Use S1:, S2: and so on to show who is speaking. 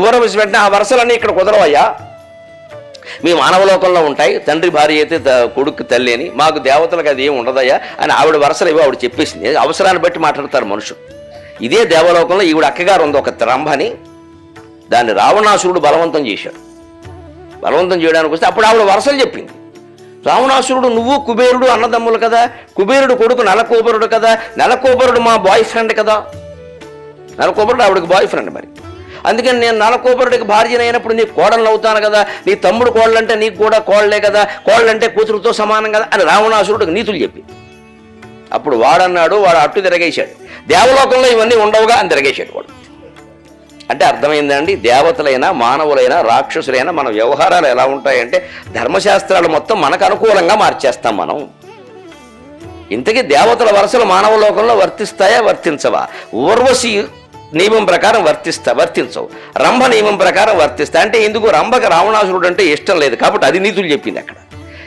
S1: ఊరవసి వెంటనే ఆ వరుసలన్నీ ఇక్కడ కుదరవయ్యా, మీ మానవలోకంలో ఉంటాయి, తండ్రి భార్య అయితే కొడుకు తల్లి అని, మాకు దేవతలకు అది ఏమి ఉండదయ్యా అని ఆవిడ వరుసలు ఇవి ఆవిడ చెప్పేసింది. అవసరాన్ని బట్టి మాట్లాడతారు మనుషులు. ఇదే దేవలోకంలో ఈవిడ అక్కగారు ఉంది ఒక రంభని, దాన్ని రావణాసురుడు బలవంతం చేశాడు. బలవంతం చేయడానికి వస్తే అప్పుడు ఆవిడ వరుసలు చెప్పింది. రావణాసురుడు నువ్వు కుబేరుడు అన్నదమ్ములు కదా, కుబేరుడు కొడుకు నలకూబరుడు కదా, నలకూబరుడు మా బాయ్ ఫ్రెండ్ కదా, నలకూబరుడు ఆవిడకి బాయ్ ఫ్రెండ్. మరి అందుకని నేను నలకూబరుడికి భార్యన అయినప్పుడు నీకు కోడలు అవుతాను కదా, నీ తమ్ముడు కోళ్ళంటే నీకు కూడా కోళ్లే కదా, కోళ్ళంటే కూతురుతో సమానం కదా అని రావణాసురుడికి నీతులు చెప్పి అప్పుడు వాడన్నాడు, వాడు అట్టు తిరగేశాడు, దేవలోకంలో ఇవన్నీ ఉండవుగా అని తిరగేశాడు వాడు. అంటే అర్థమైందండి, దేవతలైనా మానవులైనా రాక్షసులైనా మన వ్యవహారాలు ఎలా ఉంటాయంటే ధర్మశాస్త్రాలు మొత్తం మనకు అనుకూలంగా మార్చేస్తాం మనం. ఇంతకీ దేవతల వరుసలు మానవ లోకంలో వర్తిస్తాయా వర్తించవా? ఊర్వశి నియమం ప్రకారం వర్తించవు, రంభ నియమం ప్రకారం వర్తిస్తాయి. అంటే ఎందుకు రంభకి రావణాసురుడు అంటే ఇష్టం లేదు కాబట్టి అది నీతులు చెప్పింది అక్కడ.